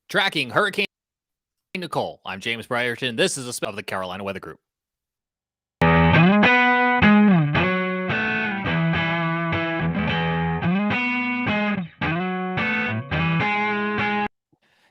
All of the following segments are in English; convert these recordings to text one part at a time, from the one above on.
Tracking Hurricane Nicole. I'm James Brierton. This is a special of the Carolina Weather Group.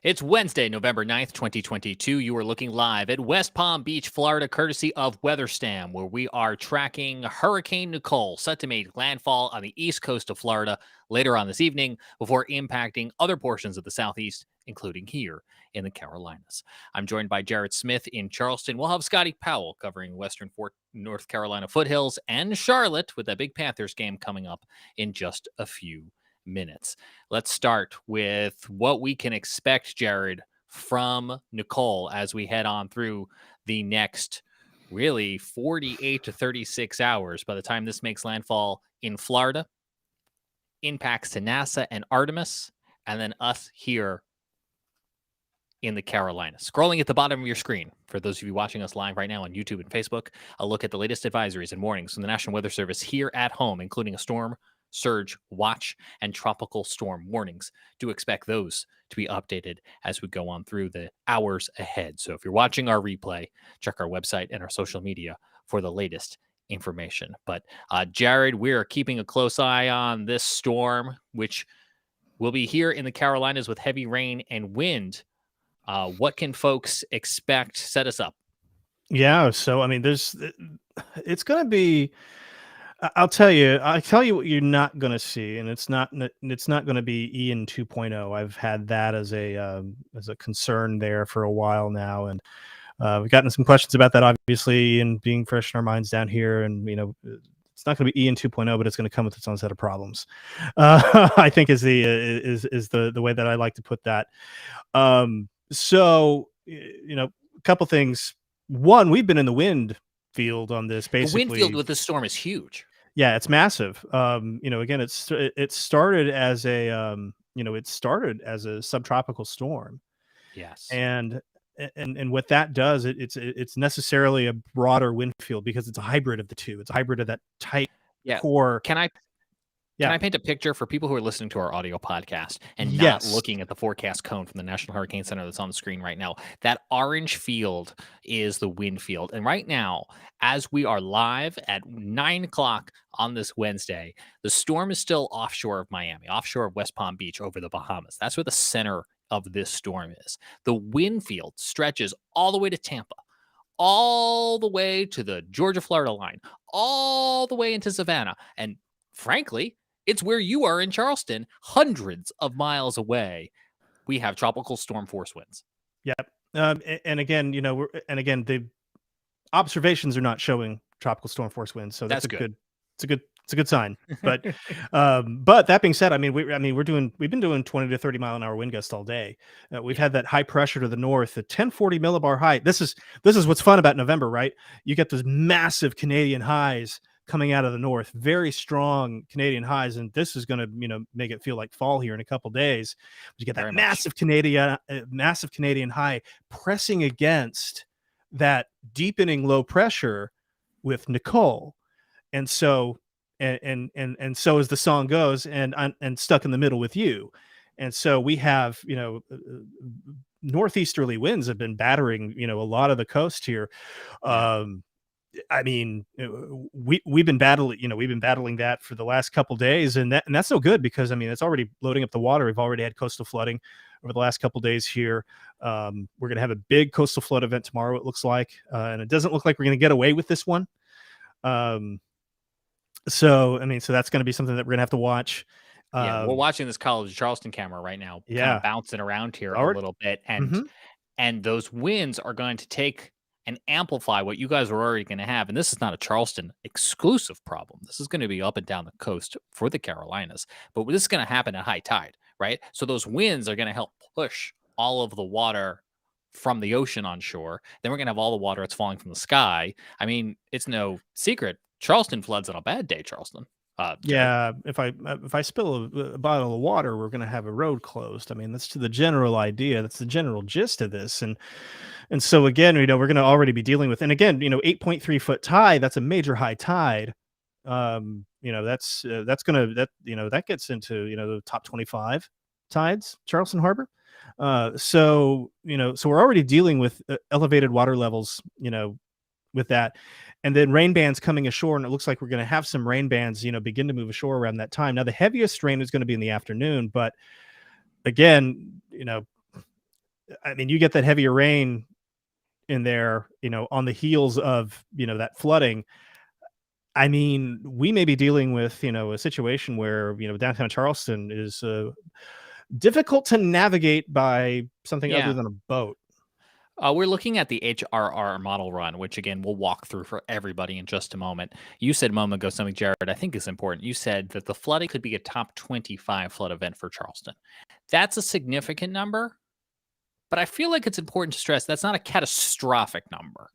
It's Wednesday, November 9th, 2022. You are looking live at West Palm Beach, Florida, courtesy of WeatherStam, where we are tracking Hurricane Nicole, set to make landfall on the east coast of Florida later on this evening before impacting other portions of the southeast, including here in the Carolinas. I'm joined by Jared Smith in Charleston. We'll have Scotty Powell covering Western North Carolina foothills and Charlotte with that big Panthers game coming up in just a few minutes. Let's start with what we can expect, Jared, from Nicole as we head on through the next really 48 to 36 hours. By the time this makes landfall in Florida, impacts to NASA and Artemis, and then us here in the Carolinas. Scrolling at the bottom of your screen, for those of you watching us live right now on YouTube and Facebook, a look at the latest advisories and warnings from the National Weather Service here at home, including a storm surge watch and tropical storm warnings. Do expect those to be updated as we go on through the hours ahead. So if you're watching our replay, check our website and our social media for the latest information. But Jared, we're keeping a close eye on this storm, which will be here in the Carolinas with heavy rain and wind. What can folks expect? Set us up. Yeah. So, I mean, it's going to be, I'll tell you what you're not going to see, and it's not going to be Ian 2.0. I've had that as a concern there for a while now, and we've gotten some questions about that, obviously, and being fresh in our minds down here, and it's not going to be Ian 2.0, but it's going to come with its own set of problems. I think is the way that I like to put that. So a couple things. One, we've been in the wind field on this. Basically, the wind field with this storm is huge. Yeah, it's massive. Again, it started as a subtropical storm. Yes. And what that does, it's necessarily a broader wind field because it's a hybrid of the two. It's a hybrid of that tight core. Can I paint a picture for people who are listening to our audio podcast and not looking at the forecast cone from the National Hurricane Center that's on the screen right now? That orange field is the wind field. And right now, as we are live at 9 o'clock on this Wednesday, the storm is still offshore of Miami, offshore of West Palm Beach over the Bahamas. That's where the center of this storm is. The wind field stretches all the way to Tampa, all the way to the Georgia-Florida line, all the way into Savannah. And frankly, it's where you are in Charleston, hundreds of miles away. We have tropical storm force winds. Yep. And again, the observations are not showing tropical storm force winds, so that's good. It's a good sign. But that being said, we've been doing 20 to 30 mile an hour wind gusts all day. We've had that high pressure to the north, the 1040 millibar high. This is what's fun about November, right? You get those massive Canadian highs coming out of the north, very strong Canadian highs, and this is going to make it feel like fall here in a couple days. But you get that massive Canadian high pressing against that deepening low pressure with Nicole, and so and so as the song goes, and stuck in the middle with you, and so we have northeasterly winds have been battering a lot of the coast here. We've been battling that for the last couple days, and that's no good because it's already loading up the water. We've already had coastal flooding over the last couple days here. We're going to have a big coastal flood event tomorrow, it looks like, and it doesn't look like we're going to get away with this one. So that's going to be something that we're going to have to watch. We're watching this College of Charleston camera right now, kind of bouncing around here a little bit, and those winds are going to take and amplify what you guys are already going to have. And this is not a Charleston exclusive problem. This is going to be up and down the coast for the Carolinas, but this is going to happen at high tide, right? So those winds are going to help push all of the water from the ocean on shore. Then we're going to have all the water that's falling from the sky. It's no secret. Charleston floods on a bad day, Charleston. If I spill a bottle of water, we're going to have a road closed. That's the general idea. That's the general gist of this. And so again, we're going to already be dealing with, and again, 8.3 foot tide. That's a major high tide. That gets into the top 25 tides, Charleston Harbor. So we're already dealing with elevated water levels, with that. And then rain bands coming ashore, and it looks like we're going to have some rain bands, begin to move ashore around that time. Now, the heaviest rain is going to be in the afternoon, but again, I mean, you get that heavier rain in there, on the heels of, that flooding. I mean, we may be dealing with, a situation where, downtown Charleston is difficult to navigate by something other Yeah. than a boat. We're looking at the HRR model run, which again we'll walk through for everybody in just a moment. You said a moment ago something, Jared, I think is important. You said that the flooding could be a top 25 flood event for Charleston. That's a significant number, but I feel like it's important to stress that's not a catastrophic number.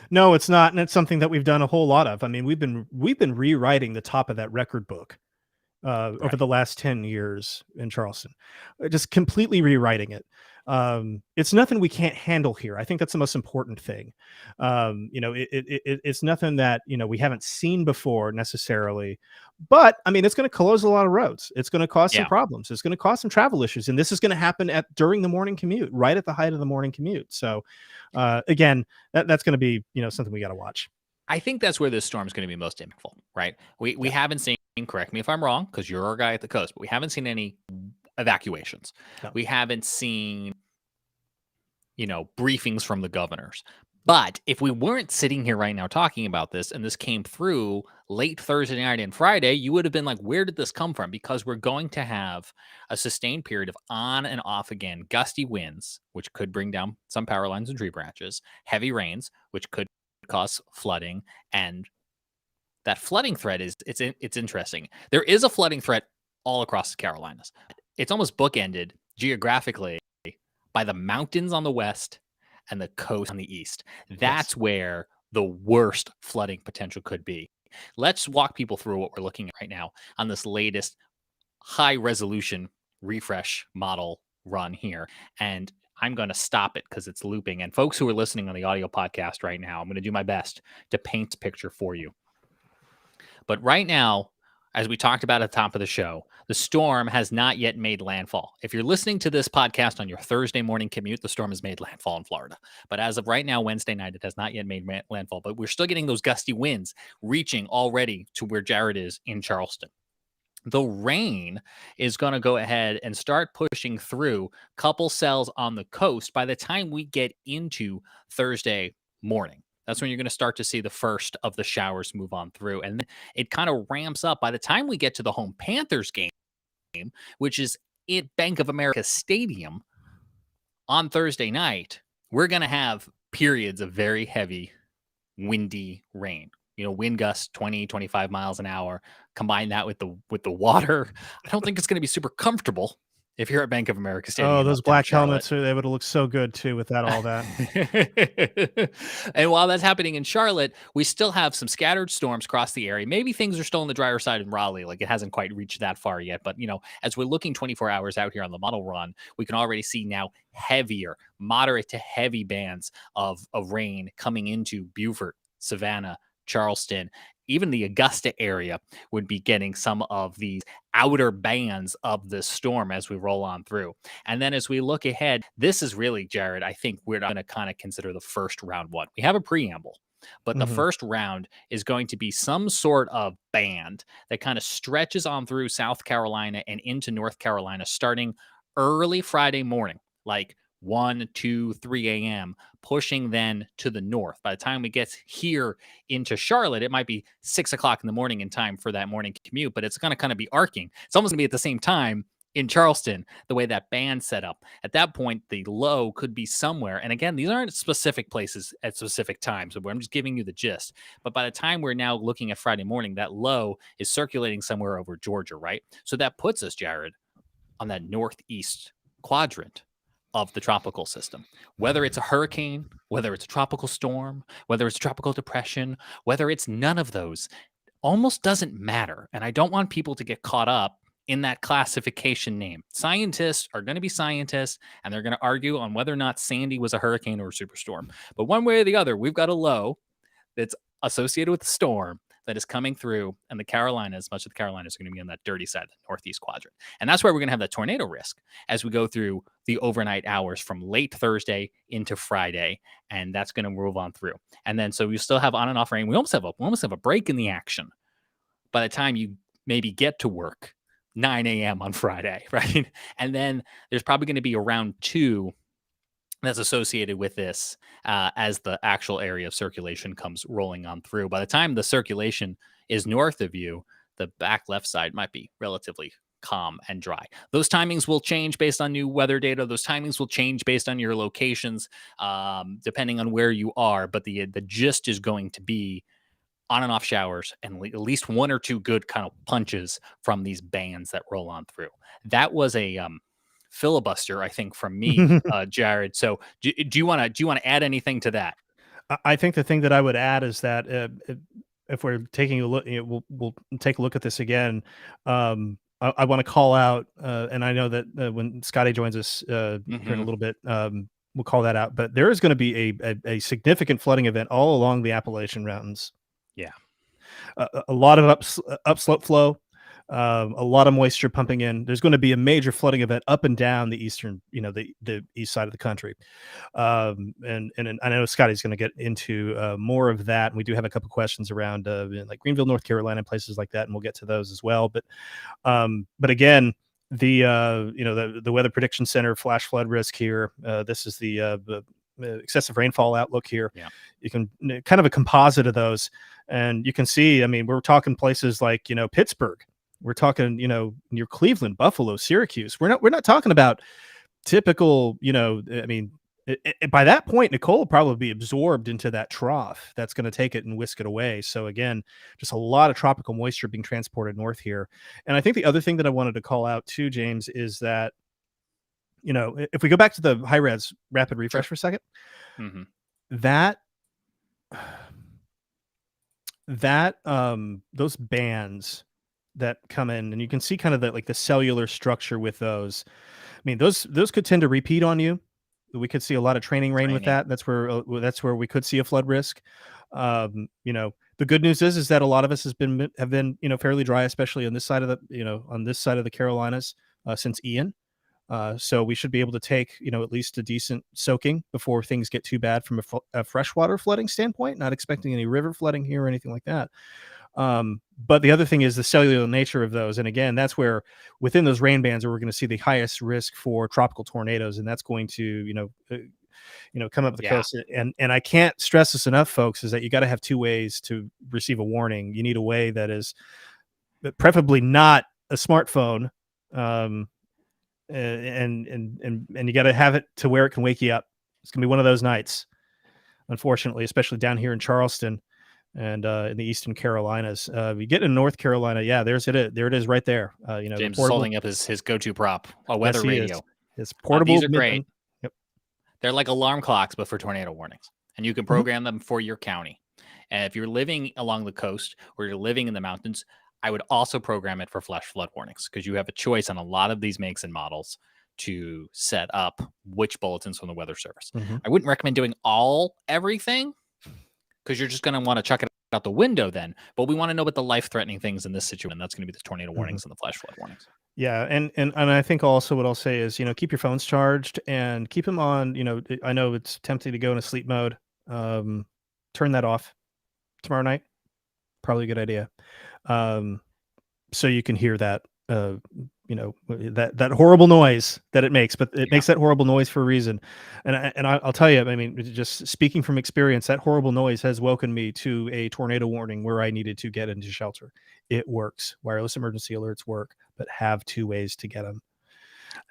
No, it's not, and it's something that we've done a whole lot of. I mean, we've been rewriting the top of that record book over the last 10 years in Charleston, just completely rewriting it. It's nothing we can't handle here. I think that's the most important thing. It's nothing that, we haven't seen before necessarily, but I mean, it's going to close a lot of roads. It's going to cause some problems. It's going to cause some travel issues. And this is going to happen during the morning commute, right at the height of the morning commute. So again, that's going to be, something we got to watch. I think that's where this storm is going to be most impactful, right? We haven't seen, correct me if I'm wrong, because you're our guy at the coast, but we haven't seen any evacuations. No. We haven't seen, briefings from the governors. But if we weren't sitting here right now talking about this and this came through late Thursday night and Friday, you would have been like, where did this come from? Because we're going to have a sustained period of on and off again, gusty winds, which could bring down some power lines and tree branches, heavy rains, which could cause flooding. And that flooding threat it's interesting. There is a flooding threat all across the Carolinas. It's almost bookended geographically by the mountains on the west and the coast on the east. That's where the worst flooding potential could be. Let's walk people through what we're looking at right now on this latest high resolution refresh model run here. And I'm going to stop it because it's looping. And folks who are listening on the audio podcast right now, I'm going to do my best to paint a picture for you. But right now, as we talked about at the top of the show, the storm has not yet made landfall. If you're listening to this podcast on your Thursday morning commute, the storm has made landfall in Florida. But as of right now, Wednesday night, it has not yet made landfall. But we're still getting those gusty winds reaching already to where Jared is in Charleston. The rain is going to go ahead and start pushing through a couple cells on the coast by the time we get into Thursday morning. That's when you're going to start to see the first of the showers move on through. And it kind of ramps up by the time we get to the home Panthers game, which is at Bank of America Stadium on Thursday night. We're going to have periods of very heavy, windy rain. Wind gusts 20, 25 miles an hour. Combine that with the water. I don't think it's going to be super comfortable if you're at Bank of America Stadium. Oh, those black helmets, they would look so good too with that, all that. And while that's happening in Charlotte, we still have some scattered storms across the area. Maybe things are still on the drier side in Raleigh. Like it hasn't quite reached that far yet. But, as we're looking 24 hours out here on the model run, we can already see now heavier, moderate to heavy bands of rain coming into Beaufort, Savannah, Charleston. Even the Augusta area would be getting some of these outer bands of this storm as we roll on through. And then as we look ahead, this is really, Jared, I think we're going to kind of consider the first round one. We have a preamble, but the first round is going to be some sort of band that kind of stretches on through South Carolina and into North Carolina starting early Friday morning, like 1, 2, 3 a.m., pushing then to the north. By the time we get here into Charlotte, it might be 6 o'clock in the morning in time for that morning commute, but it's going to kind of be arcing. It's almost going to be at the same time in Charleston, the way that band's set up. At that point, the low could be somewhere. And again, these aren't specific places at specific times. So I'm just giving you the gist. But by the time we're now looking at Friday morning, that low is circulating somewhere over Georgia, right? So that puts us, Jared, on that northeast quadrant of the tropical system. Whether it's a hurricane, whether it's a tropical storm, whether it's a tropical depression, whether it's none of those, almost doesn't matter. And I don't want people to get caught up in that classification name. Scientists are going to be scientists, and they're going to argue on whether or not Sandy was a hurricane or a superstorm. But one way or the other, we've got a low that's associated with the storm that is coming through, and the Carolinas, much of the Carolinas, are going to be on that dirty side of the northeast quadrant. And that's where we're going to have that tornado risk as we go through the overnight hours from late Thursday into Friday. And that's going to move on through. And then so we still have on and off rain. We almost have a break in the action by the time you maybe get to work 9 a.m. on Friday, right? And then there's probably going to be a round 2 that's associated with this as the actual area of circulation comes rolling on through. By the time the circulation is north of you, the back left side might be relatively calm and dry. Those timings will change based on new weather data. Those timings will change based on your locations, depending on where you are. But the gist is going to be on and off showers and at least 1 or 2 good kind of punches from these bands that roll on through. That was a filibuster, I think, from me, Jared. So do you want to add anything to that? I think the thing that I would add is that if we're taking a look, we'll take a look at this again. I want to call out, and I know that when Scotty joins us here in a little bit, we'll call that out. But there is going to be a significant flooding event all along the Appalachian Mountains. Yeah, a lot of upslope flow. A lot of moisture pumping in. There's going to be a major flooding event up and down the eastern, the east side of the country. And I know Scotty's going to get into more of that. And we do have a couple questions around like Greenville, North Carolina, and places like that, and we'll get to those as well. But again, the Weather Prediction Center flash flood risk here. This is the excessive rainfall outlook here. Yeah. You can kind of a composite of those, and you can see. I mean, we're talking places like Pittsburgh. We're talking, near Cleveland, Buffalo, Syracuse. We're not talking about typical, I mean, by that point, Nicole will probably be absorbed into that trough that's going to take it and whisk it away. So again, just a lot of tropical moisture being transported north here. And I think the other thing that I wanted to call out too, James, is that, if we go back to the high res rapid refresh for a second, those bands that come in, and you can see kind of the cellular structure with those. I mean, those could tend to repeat on you. We could see a lot of training rain with that. That's where we could see a flood risk. The good news is that a lot of us have been fairly dry, especially on this side of the Carolinas since Ian. So we should be able to take at least a decent soaking before things get too bad from a freshwater flooding standpoint. Not expecting any river flooding here or anything like that. But the other thing is the cellular nature of those. And again, that's where within those rain bands we're going to see the highest risk for tropical tornadoes. And that's going to, come up the coast. And I can't stress this enough, folks, is that you got to have 2 ways to receive a warning. You need a way that is preferably not a smartphone. And you got to have it to where it can wake you up. It's gonna be one of those nights, unfortunately, especially down here in Charleston and in the Eastern Carolinas. You get in North Carolina, there it is right there. James is holding up his go-to prop, a weather radio. It's portable. These are great. Yep. They're like alarm clocks, but for tornado warnings, and you can program them for your county. And if you're living along the coast or you're living in the mountains, I would also program it for flash flood warnings, because you have a choice on a lot of these makes and models to set up which bulletins from the Weather Service. I wouldn't recommend doing everything, because you're just going to want to chuck it out the window then. But we want to know what the life-threatening things in this situation. That's going to be the tornado warnings and the flash flood warnings. Yeah, and I think also what I'll say is, keep your phones charged and keep them on. I know it's tempting to go into sleep mode. Turn that off tomorrow night. Probably a good idea. So you can hear that, that horrible noise that it makes, but it makes that horrible noise for a reason. And I'll tell you, I mean, just speaking from experience, that horrible noise has woken me to a tornado warning where I needed to get into shelter. It works. Wireless emergency alerts work, but have 2 ways to get them.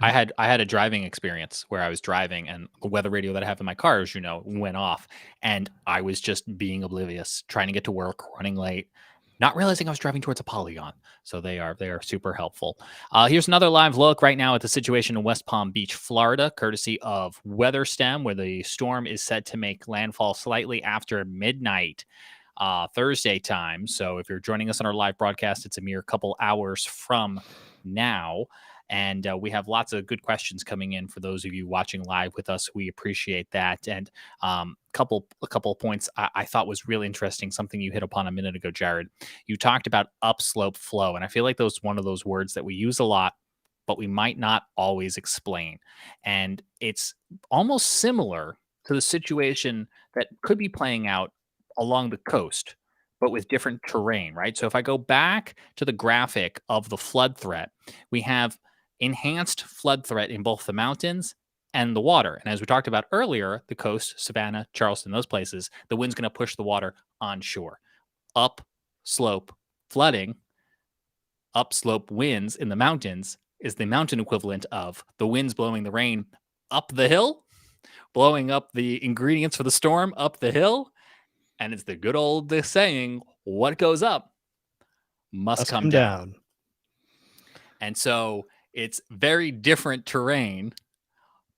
I had a driving experience where I was driving and the weather radio that I have in my car, as you know, went off, and I was just being oblivious, trying to get to work, running late, not realizing I was driving towards a polygon. So they are super helpful. Here's another live look right now at the situation in West Palm Beach, Florida, courtesy of WeatherStem, where the storm is set to make landfall slightly after midnight Thursday time. So if you're joining us on our live broadcast, it's a mere couple hours from now. And we have lots of good questions coming in for those of you watching live with us. We appreciate that. And a couple of points I thought was really interesting. Something you hit upon a minute ago, Jared. You talked about upslope flow, and I feel like those one of those words that we use a lot, but we might not always explain. And it's almost similar to the situation that could be playing out along the coast, but with different terrain, right? So if I go back to the graphic of the flood threat, we have enhanced flood threat in both the mountains and the water. And as we talked about earlier, the coast, Savannah, Charleston, those places, the wind's going to push the water onshore. Up slope flooding, upslope winds in the mountains is the mountain equivalent of the winds blowing the rain up the hill, blowing up the ingredients for the storm up the hill. And it's the good old saying, what goes up must come down. And so it's very different terrain,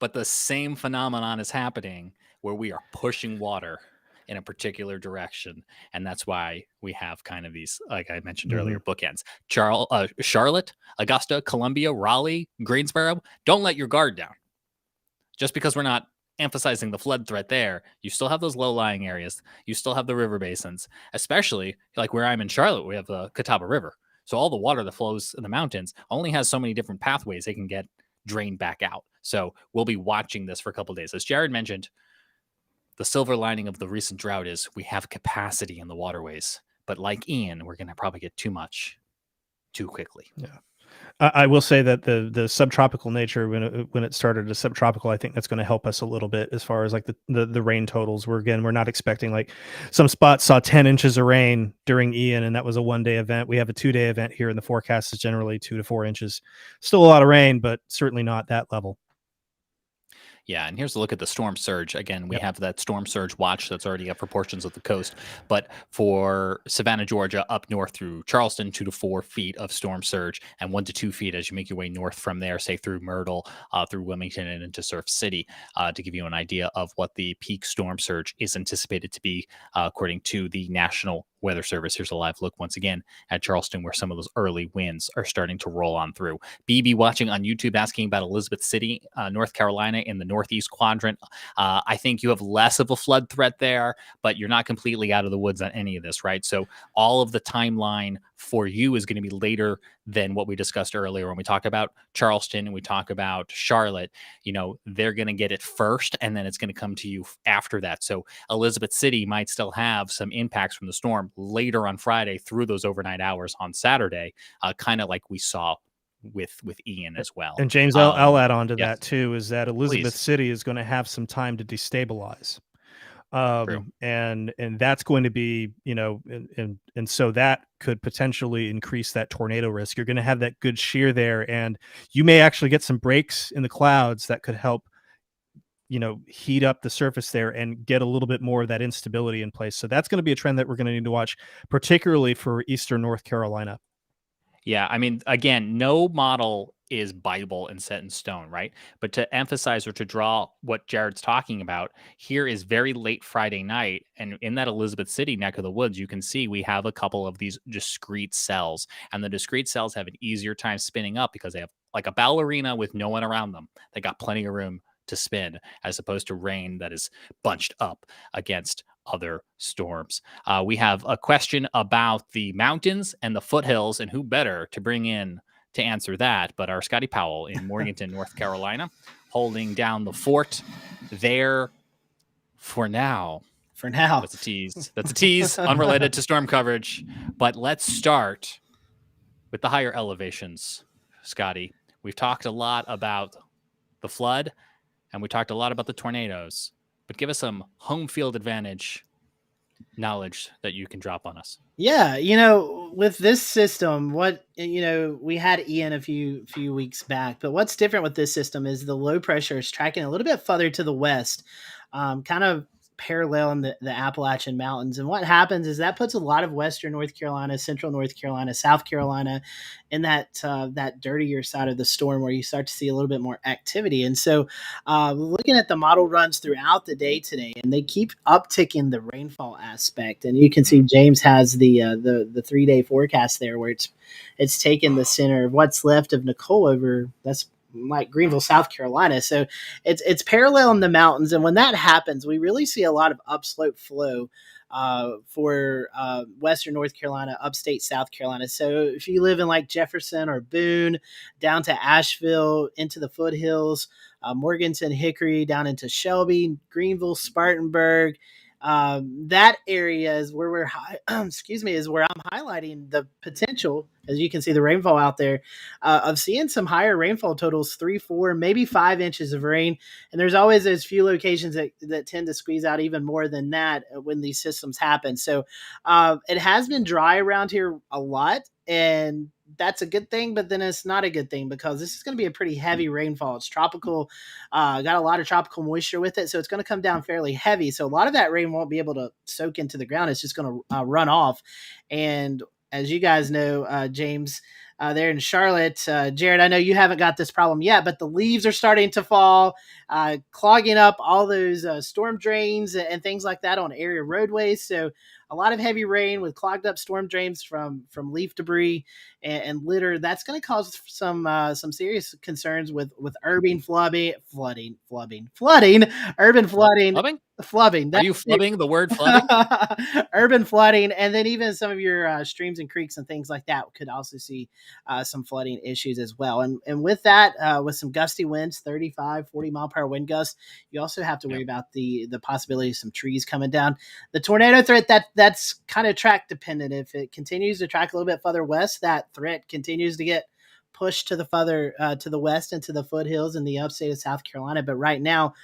but the same phenomenon is happening where we are pushing water in a particular direction. And that's why we have kind of these, like I mentioned earlier, bookends. Charlotte, Augusta, Columbia, Raleigh, Greensboro, don't let your guard down. Just because we're not emphasizing the flood threat there, you still have those low-lying areas. You still have the river basins, especially like where I'm in Charlotte, we have the Catawba River. So all the water that flows in the mountains only has so many different pathways they can get drained back out. So we'll be watching this for a couple of days. As Jared mentioned, the silver lining of the recent drought is we have capacity in the waterways. But like Ian, we're going to probably get too much too quickly. Yeah. I will say that the subtropical nature, when it started as subtropical, I think that's going to help us a little bit as far as like the rain totals. We're not expecting, like some spots saw 10 inches of rain during Ian, and that was a 1-day event. We have a 2-day event here, and the forecast is generally 2 to 4 inches. Still a lot of rain, but certainly not that level. Yeah, and here's a look at the storm surge. Again, we have that storm surge watch that's already up for portions of the coast. But for Savannah, Georgia, up north through Charleston, 2 to 4 feet of storm surge, and 1 to 2 feet as you make your way north from there, say through Myrtle, through Wilmington, and into Surf City, to give you an idea of what the peak storm surge is anticipated to be, according to the National Weather Service. Here's a live look once again at Charleston, where some of those early winds are starting to roll on through. BB watching on YouTube asking about Elizabeth City, North Carolina, in the northeast quadrant. I think you have less of a flood threat there, but you're not completely out of the woods on any of this, right? So all of the timeline for you is going to be later than what we discussed earlier. When we talk about Charleston and we talk about Charlotte, you know, they're going to get it first, and then it's going to come to you after that. So Elizabeth City might still have some impacts from the storm later on Friday through those overnight hours on Saturday, kind of like we saw with Ian as well. And James, I'll add on to yes. that too, is that Elizabeth Please. City is going to have some time to destabilize. True. And that's going to be, you know, and so that could potentially increase that tornado risk. You're going to have that good shear there, and you may actually get some breaks in the clouds that could help, you know, heat up the surface there and get a little bit more of that instability in place. So that's going to be a trend that we're going to need to watch, particularly for eastern North Carolina. Yeah, I mean, again, no model is Bible and set in stone, right? But to emphasize or to draw what Jared's talking about, here is very late Friday night. And in that Elizabeth City neck of the woods, you can see we have a couple of these discrete cells. And the discrete cells have an easier time spinning up because they have like a ballerina with no one around them. They got plenty of room to spin, as opposed to rain that is bunched up against other storms. We have a question about the mountains and the foothills, and who better to bring in to answer that but our Scotty Powell in Morganton, North Carolina, holding down the fort there for now. For now. That's a tease. That's a tease, unrelated to storm coverage. But let's start with the higher elevations, Scotty. We've talked a lot about the flood, and we talked a lot about the tornadoes. But give us some home field advantage knowledge that you can drop on us. Yeah, you know, with this system, we had Ian a few weeks back, but what's different with this system is the low pressure is tracking a little bit further to the west, kind of parallel in the Appalachian Mountains. And what happens is that puts a lot of Western North Carolina, Central North Carolina, South Carolina in that dirtier side of the storm where you start to see a little bit more activity. And so looking at the model runs throughout the day today, and they keep upticking the rainfall aspect. And you can see James has the 3-day forecast there where it's taken the center of what's left of Nicole over. That's like Greenville, South Carolina. So it's parallel in the mountains. And when that happens, we really see a lot of upslope flow for Western North Carolina, upstate South Carolina. So if you live in like Jefferson or Boone, down to Asheville, into the foothills, Morganton, Hickory, down into Shelby, Greenville, Spartanburg, that area is where is where I'm highlighting the potential, as you can see the rainfall out there, of seeing some higher rainfall totals, 3, 4, maybe 5 inches of rain. And there's always those few locations that tend to squeeze out even more than that when these systems happen. So it has been dry around here a lot, and that's a good thing, but then it's not a good thing because this is going to be a pretty heavy rainfall. It's tropical, got a lot of tropical moisture with it, so it's going to come down fairly heavy. So a lot of that rain won't be able to soak into the ground. It's just going to run off. And as you guys know, James, there in Charlotte, Jared, I know you haven't got this problem yet, but the leaves are starting to fall, clogging up all those storm drains and things like that on area roadways. So a lot of heavy rain with clogged up storm drains from leaf debris and litter. That's going to cause some serious concerns with urban flooding, urban flooding. Flubbing. Are you flubbing the word flubbing? Urban flooding, and then even some of your streams and creeks and things like that could also see some flooding issues as well. And with that, with some gusty winds, 35, 40 mile per hour wind gusts, you also have to worry about the possibility of some trees coming down. The tornado threat, that's kind of track dependent. If it continues to track a little bit further west, that threat continues to get pushed to the west into the foothills in the upstate of South Carolina. But right now,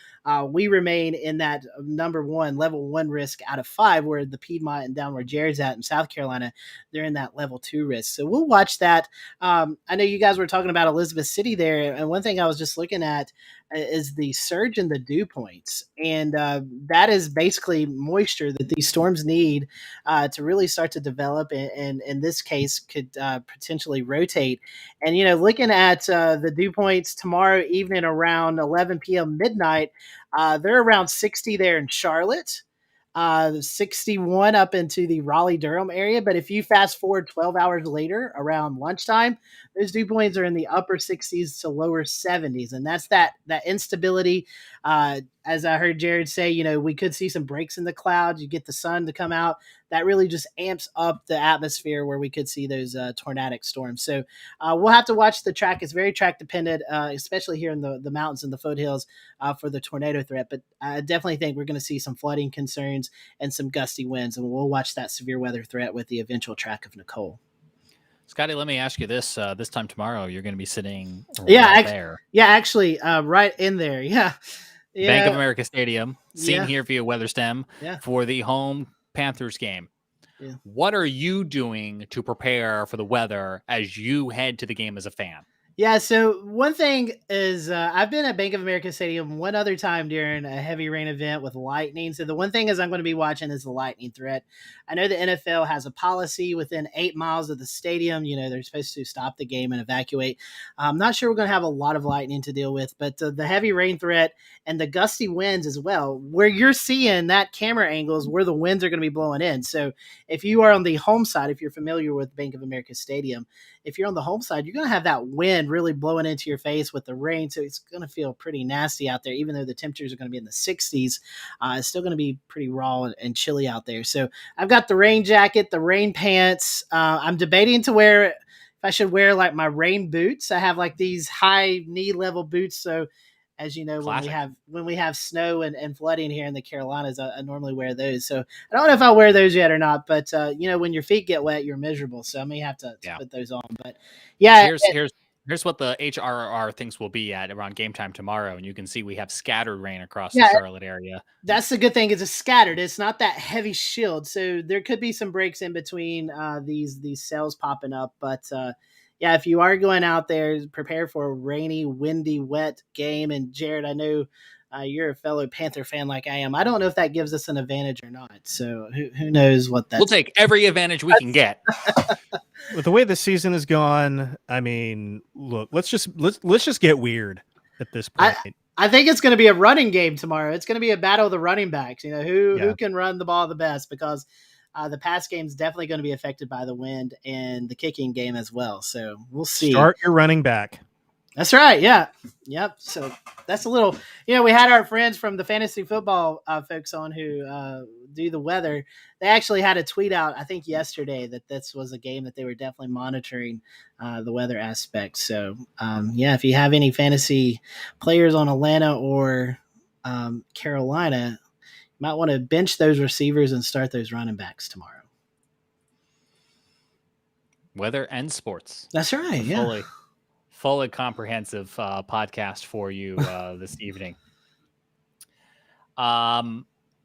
we remain in that level 1 risk out of 5, where the Piedmont and down where Jared's at in South Carolina, they're in that level 2 risk. So we'll watch that. I know you guys were talking about Elizabeth City there, and one thing I was just looking at is the surge in the dew points. And that is basically moisture that these storms need to really start to develop, and in this case could potentially rotate. And, looking at the dew points tomorrow evening around 11 p.m. midnight, they're around 60 there in Charlotte, 61 up into the Raleigh-Durham area. But if you fast forward 12 hours later around lunchtime, those dew points are in the upper 60s to lower 70s. And that's that instability. As I heard Jared say, we could see some breaks in the clouds. You get the sun to come out. That really just amps up the atmosphere where we could see those tornadic storms. So we'll have to watch the track. It's very track dependent, especially here in the mountains and the foothills for the tornado threat. But I definitely think we're going to see some flooding concerns and some gusty winds. And we'll watch that severe weather threat with the eventual track of Nicole. Scotty, let me ask you this. This time tomorrow, you're going to be sitting there. Yeah, actually, right in there. Yeah. Bank of America Stadium, seen here via WeatherStem for the home Panthers game. Yeah. What are you doing to prepare for the weather as you head to the game as a fan? Yeah, so one thing is I've been at Bank of America Stadium one other time during a heavy rain event with lightning. So the one thing is I'm going to be watching is the lightning threat. I know the NFL has a policy within 8 miles of the stadium. They're supposed to stop the game and evacuate. I'm not sure we're going to have a lot of lightning to deal with, but the heavy rain threat and the gusty winds as well, where you're seeing that camera angle is where the winds are going to be blowing in. So if you are on the home side, if you're familiar with Bank of America Stadium, if you're on the home side, you're going to have that wind really blowing into your face with the rain. So it's going to feel pretty nasty out there, even though the temperatures are going to be in the 60s. It's still going to be pretty raw and chilly out there. So I've got the rain jacket, the rain pants. I'm debating to wear, if I should wear like my rain boots. I have like these high knee level boots. So as you know, when we have snow and flooding here in the Carolinas, I normally wear those. So I don't know if I'll wear those yet or not, but when your feet get wet, you're miserable. So I may have to put those on. But yeah, here's what the HRR thinks will be at around game time tomorrow, and you can see we have scattered rain across the Charlotte area. That's the good thing, is it's scattered. It's not that heavy shield, so there could be some breaks in between these cells popping up, but. Yeah, if you are going out there, prepare for a rainy, windy, wet game. And Jared, I know you're a fellow Panther fan like I am. I don't know if that gives us an advantage or not. So who knows what that's. We'll take every advantage we can get. With the way the season has gone, I mean, look, let's just get weird at this point. I think it's going to be a running game tomorrow. It's going to be a battle of the running backs. You know, who can run the ball the best, because the pass game is definitely going to be affected by the wind, and the kicking game as well. So we'll see. Start your running back. That's right. Yeah. Yep. So that's a little, we had our friends from the fantasy football folks on who do the weather. They actually had a tweet out, I think yesterday, that this was a game that they were definitely monitoring the weather aspect. So if you have any fantasy players on Atlanta or Carolina, you might want to bench those receivers and start those running backs tomorrow. Weather and sports. That's right. Yeah. Fully comprehensive podcast for you this evening. I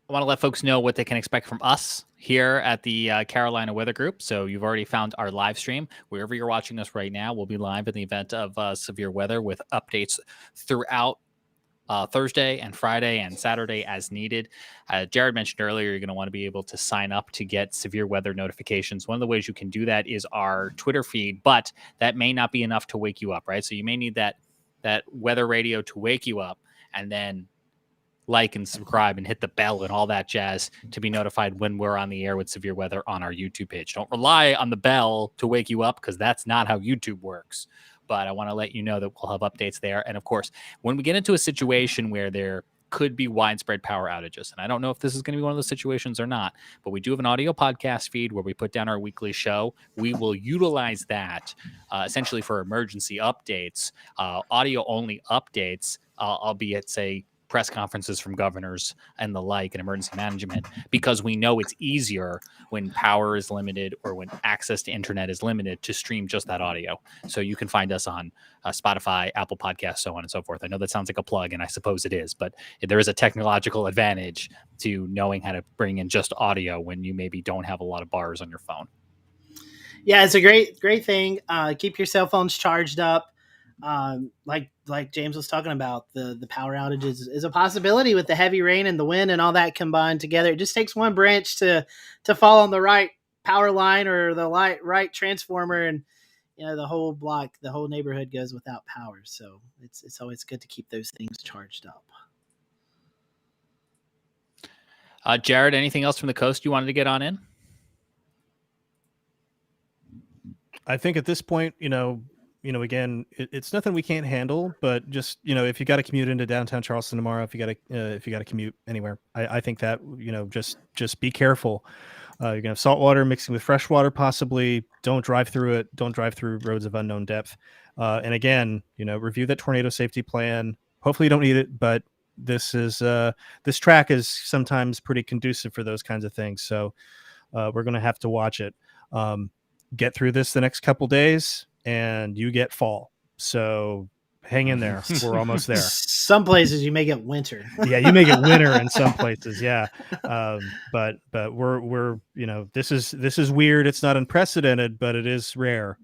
want to let folks know what they can expect from us here at the Carolina Weather Group. So you've already found our live stream. Wherever you're watching us right now, we'll be live in the event of severe weather with updates throughout Thursday and Friday and Saturday as needed. Jared mentioned earlier, you're going to want to be able to sign up to get severe weather notifications. One of the ways you can do that is our Twitter feed, but that may not be enough to wake you up, right? So you may need that weather radio to wake you up, and then like and subscribe and hit the bell and all that jazz to be notified when we're on the air with severe weather on our YouTube page. Don't rely on the bell to wake you up, because that's not how YouTube works. But I want to let you know that we'll have updates there. And of course, when we get into a situation where there could be widespread power outages, and I don't know if this is going to be one of those situations or not, but we do have an audio podcast feed where we put down our weekly show. We will utilize that essentially for emergency updates, audio only updates, albeit say press conferences from governors and the like, and emergency management, because we know it's easier when power is limited or when access to internet is limited to stream just that audio. So you can find us on Spotify, Apple Podcasts, so on and so forth. I know that sounds like a plug, and I suppose it is, but there is a technological advantage to knowing how to bring in just audio when you maybe don't have a lot of bars on your phone. Yeah, it's a great thing. Keep your cell phones charged up. Like James was talking about, the power outages is a possibility with the heavy rain and the wind and all that combined together. It just takes one branch to fall on the right power line or the right transformer, and the whole block, the whole neighborhood goes without power. So it's always good to keep those things charged up. Jared, anything else from the coast you wanted to get on in? I think at this point, again, it's nothing we can't handle, but just, if you got to commute into downtown Charleston tomorrow, if you got to commute anywhere, I think that, just be careful. You're going to have salt water mixing with fresh water, possibly. Don't drive through it. Don't drive through roads of unknown depth. And again, review that tornado safety plan. Hopefully you don't need it, but this track is sometimes pretty conducive for those kinds of things. So we're going to have to watch it. Get through this the next couple days, and you get fall. So hang in there. We're almost there. Some places you may get winter. Yeah, you may get winter in some places. Yeah, but we're this is weird. It's not unprecedented, but it is rare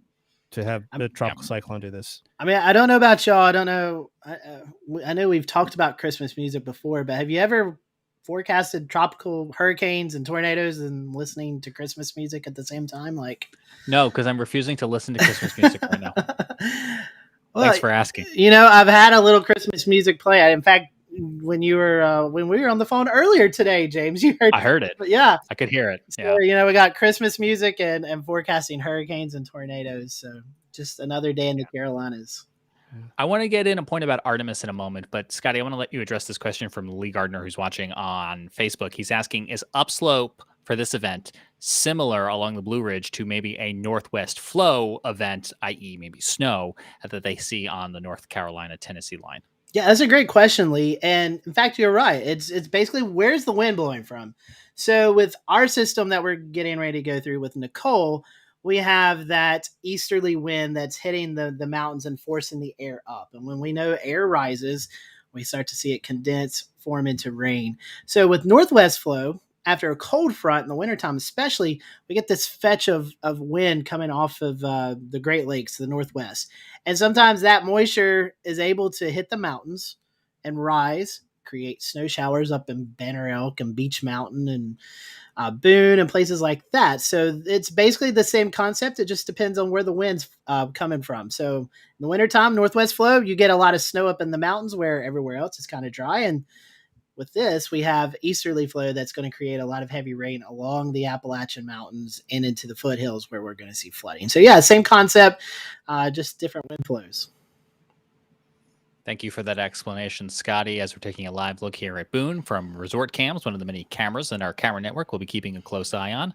to have the tropical cyclone do this. I mean, I don't know about y'all. I don't know. I know we've talked about Christmas music before, but have you ever forecasted tropical hurricanes and tornadoes and listening to Christmas music at the same time? No, because I'm refusing to listen to Christmas music right now. Well, thanks for asking. I've had a little Christmas music play. In fact, when we were on the phone earlier today, James, you heard. I heard it. Yeah, I could hear it. So, we got Christmas music and forecasting hurricanes and tornadoes. So just another day in the Carolinas. I want to get in a point about Artemis in a moment, but Scotty, I want to let you address this question from Lee Gardner, who's watching on Facebook. He's asking, is upslope for this event similar along the Blue Ridge to maybe a northwest flow event, i.e. maybe snow, that they see on the North Carolina-Tennessee line? Yeah, that's a great question, Lee. And in fact, you're right. It's basically, where's the wind blowing from? So with our system that we're getting ready to go through with Nicole, we have that easterly wind that's hitting the mountains and forcing the air up. And when we know air rises, we start to see it condense, form into rain. So with northwest flow, after a cold front in the wintertime especially, we get this fetch of wind coming off of the Great Lakes to the northwest. And sometimes that moisture is able to hit the mountains and rise, create snow showers up in Banner Elk and Beech Mountain and Boone and places like that. So it's basically the same concept. It just depends on where the wind's coming from. So in the wintertime, northwest flow, you get a lot of snow up in the mountains where everywhere else is kind of dry. And with this, we have easterly flow that's going to create a lot of heavy rain along the Appalachian Mountains and into the foothills where we're going to see flooding. So yeah, same concept, just different wind flows. Thank you for that explanation, Scotty. As we're taking a live look here at Boone from Resort Cams, one of the many cameras in our camera network we'll be keeping a close eye on.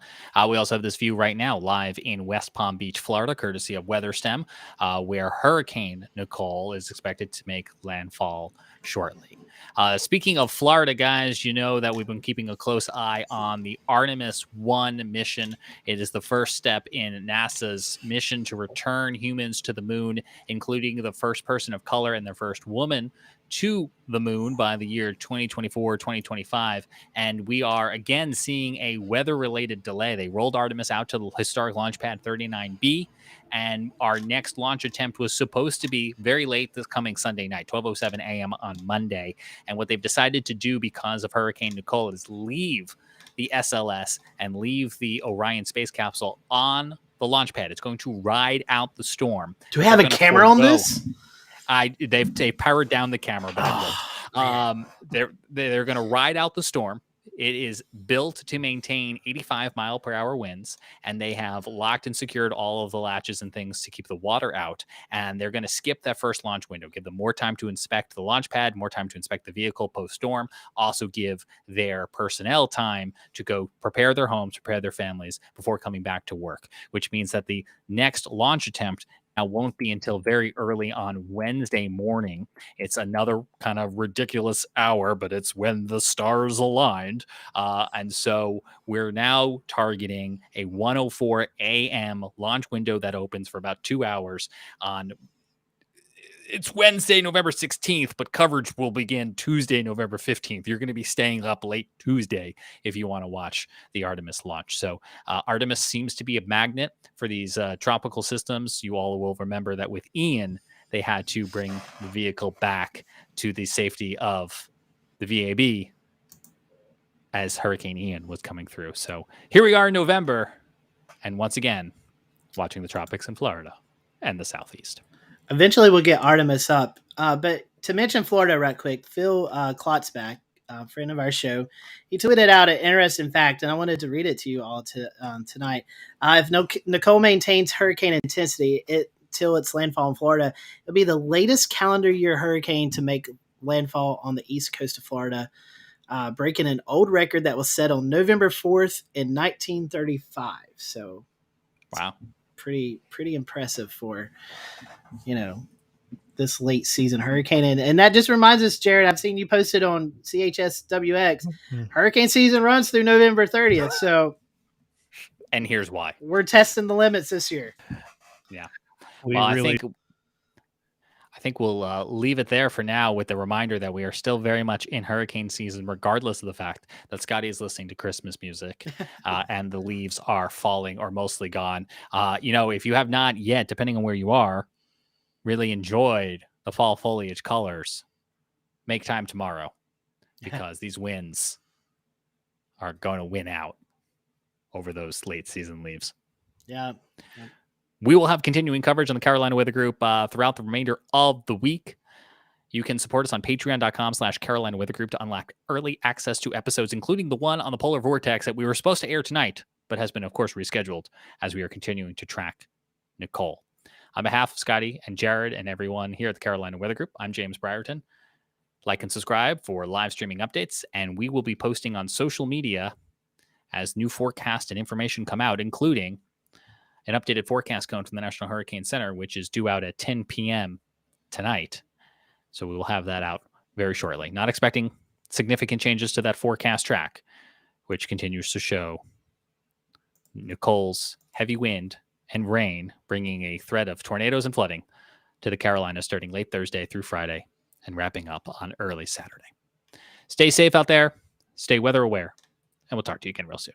We also have this view right now live in West Palm Beach, Florida, courtesy of WeatherStem, where Hurricane Nicole is expected to make landfall shortly. Speaking of Florida, guys, you know that we've been keeping a close eye on the Artemis 1 mission. It is the first step in NASA's mission to return humans to the moon, including the first person of color and the first woman to the moon by the year 2024, 2025. And we are again seeing a weather-related delay. They rolled Artemis out to the historic launch pad 39B, and our next launch attempt was supposed to be very late this coming Sunday night, 12:07 a.m. on Monday. And what they've decided to do because of Hurricane Nicole is leave the SLS and leave the Orion space capsule on the launch pad. It's going to ride out the storm. Do we have a camera on this? They've powered down the camera, but they're going to ride out the storm. It is built to maintain 85 mile per hour winds, and they have locked and secured all of the latches and things to keep the water out. And they're going to skip that first launch window, give them more time to inspect the launch pad, more time to inspect the vehicle post-storm, also give their personnel time to go prepare their homes, prepare their families before coming back to work, which means that the next launch attempt now won't be until very early on Wednesday morning. It's another kind of ridiculous hour, but it's when the stars aligned. And so we're now targeting a 1:04 a.m. launch window that opens for about 2 hours on it's Wednesday, November 16th, but coverage will begin Tuesday, November 15th. You're going to be staying up late Tuesday if you want to watch the Artemis launch. So Artemis seems to be a magnet for these tropical systems. You all will remember that with Ian, they had to bring the vehicle back to the safety of the VAB as Hurricane Ian was coming through. So here we are in November, and once again, watching the tropics in Florida and the Southeast. Eventually, we'll get Artemis up. But to mention Florida right quick, Phil Klotzbach, friend of our show, he tweeted out an interesting fact, and I wanted to read it to you all tonight. If Nicole maintains hurricane intensity till its landfall in Florida, it'll be the latest calendar year hurricane to make landfall on the east coast of Florida, breaking an old record that was set on November 4th in 1935. So, wow. Pretty impressive for, this late season hurricane. And that just reminds us, Jared, I've seen you posted on CHSWX. Hurricane season runs through November 30th. So, and here's why. We're testing the limits this year. Yeah. I think we'll leave it there for now with the reminder that we are still very much in hurricane season, regardless of the fact that Scotty is listening to Christmas music and the leaves are falling or mostly gone. If you have not yet, depending on where you are, really enjoyed the fall foliage colors, make time tomorrow because these winds are going to win out over those late season leaves. Yeah. We will have continuing coverage on the Carolina Weather Group throughout the remainder of the week. You can support us on patreon.com/Carolina Weather Group to unlock early access to episodes, including the one on the polar vortex that we were supposed to air tonight, but has been, of course, rescheduled as we are continuing to track Nicole. On behalf of Scotty and Jared and everyone here at the Carolina Weather Group, I'm James Brierton. Like and subscribe for live streaming updates, and we will be posting on social media as new forecasts and information come out, including an updated forecast cone from the National Hurricane Center, which is due out at 10 p.m. tonight. So we will have that out very shortly. Not expecting significant changes to that forecast track, which continues to show Nicole's heavy wind and rain, bringing a threat of tornadoes and flooding to the Carolinas starting late Thursday through Friday and wrapping up on early Saturday. Stay safe out there. Stay weather aware. And we'll talk to you again real soon.